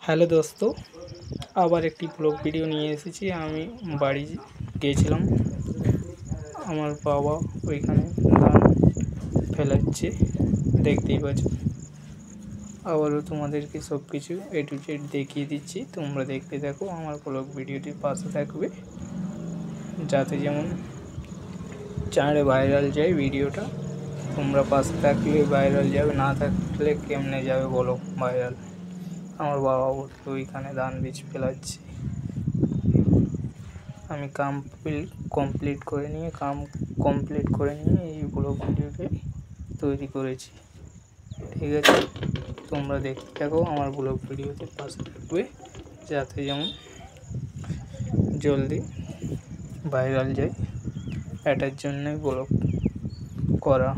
Hello দোস্ত, আবার একটি ব্লগ ভিডিও নিয়ে এসেছি। আমি বাড়ি গিয়েছিলাম, আমার বাবা ওইখানে ধান ফেলাচ্ছে, দেখতেই পাচ্ছ। আবারও তোমাদেরকে সব কিছু এ টু জেড দেখিয়ে দিচ্ছি, তোমরা দেখতে থাকো। আমার ব্লগ ভিডিওটির পাশে থাকবে, যাতে যেমন চ্যানেলে ভাইরাল যায় ভিডিওটা। তোমরা পাশে থাকলে ভাইরাল যাবে, না থাকলে কেমনে যাবে বলো ভাইরাল। আমার বাবা ওইখানে ধান বীজ ফেলাচ্ছে। আমি কমপ্লিট করে নিয়ে এই ব্লগ ভিডিওটি তৈরি করেছি। ঠিক আছে, তোমরা দেখতে থাকো, আমার ব্লগ ভিডিওতে পাশে থাকবে, যাতে যেমন জলদি ভাইরাল যায়। এটার জন্যই ব্লগ করা।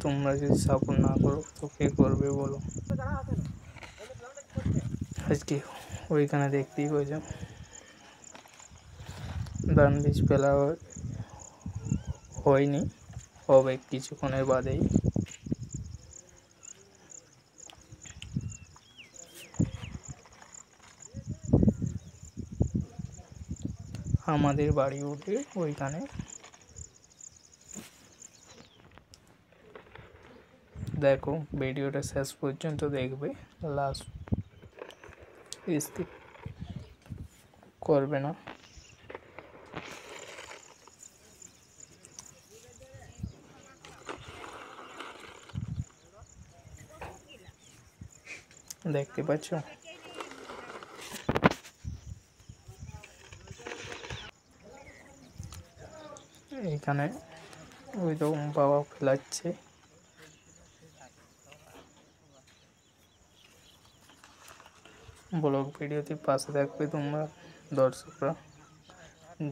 তোমরা যদি সাপোর্ট না করো তো কে করবে বলো। আজকে ওইখানে দেখতেই পাচ্ছ ধান বীজ ফেলা হয়নি, হবে কিছুক্ষণের বাদেই। আমাদের বাড়ি উঠে ওইখানে দেখো, ভিডিওটা শেষ পর্যন্ত দেখবে, লাস্ট স্কিপ করবে না। দেখতে পাচ্ছ, এইখানে ওই তো বাবা ফেলাচ্ছে। ব্লগ ভিডিওতে পাশে থাকবে তোমরা দর্শকরা,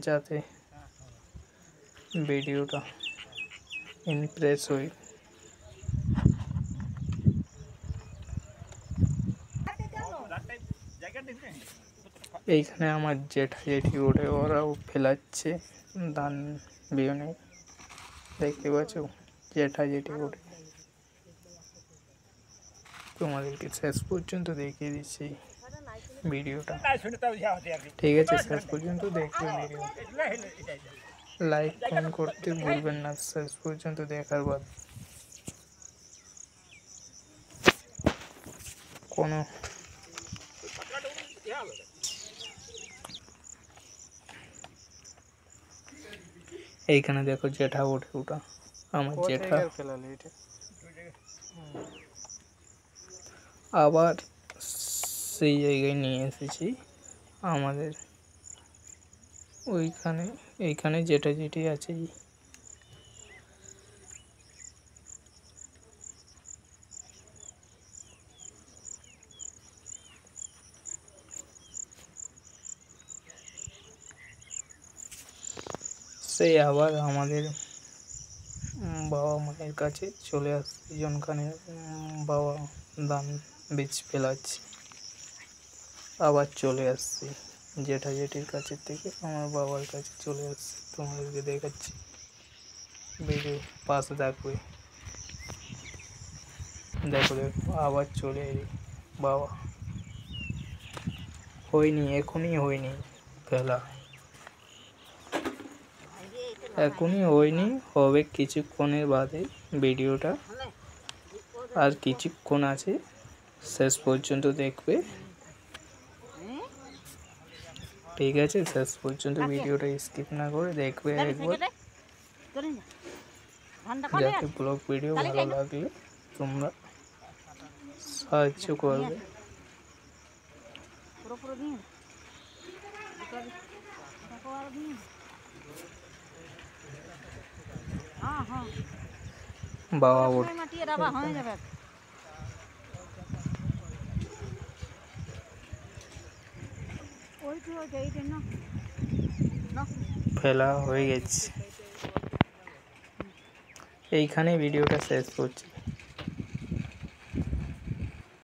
যাতে ভিডিওটা ইমপ্রেস হই। এইখানে আমার জেঠি ওঠে, ওরাও ফেলাচ্ছে ধান বিহনে। দেখতে পাচ্ছ জেঠি ওঠে। তোমাদেরকে শেষ পর্যন্ত দেখিয়ে দিচ্ছি ভিডিওটা। ঠিক আছে, শেষ পর্যন্ত দেখবে ভিডিও। লাইক কমেন্ট করতে ভুলবেন না শেষ পর্যন্ত দেখার বাদ। কোনো এইখানে দেখো জেঠা ওঠে, ওটা আমার জেঠা। আবার সেই জায়গায় নিয়ে এসেছি আমাদের এইখানে জেঠি আছে। সেই আবার আমাদের বাবা মায়ের কাছে চলে আসছে, জনখানে বাবা ধান বীজ ফেলাচ্ছে। আবার চলে আসছি জেঠির কাছে থেকে আমার বাবার কাছে চলে আসছি, তোমাদেরকে দেখাচ্ছি। ভিডিও পাশে থাকবে, দেখো আবার চলে এলি। বাবা হয়নি, এখনই হয়নি ফেলা, এখনই হয়নি, হবে কিছুক্ষণের বাদে। ভিডিওটা আর কিছুক্ষণ আছে, শেষ পর্যন্ত দেখবে। ঠিক আছে, শেষ পর্যন্ত ভিডিওটা স্কিপ না করে দেখবে একবার, যাতে ব্লগ ভিডিও ভালো লাগলে তোমরা সাহায্য করবে। বাবা ফেলা হয়ে গেছে। এইখানে ভিডিওটা শেষ করছি।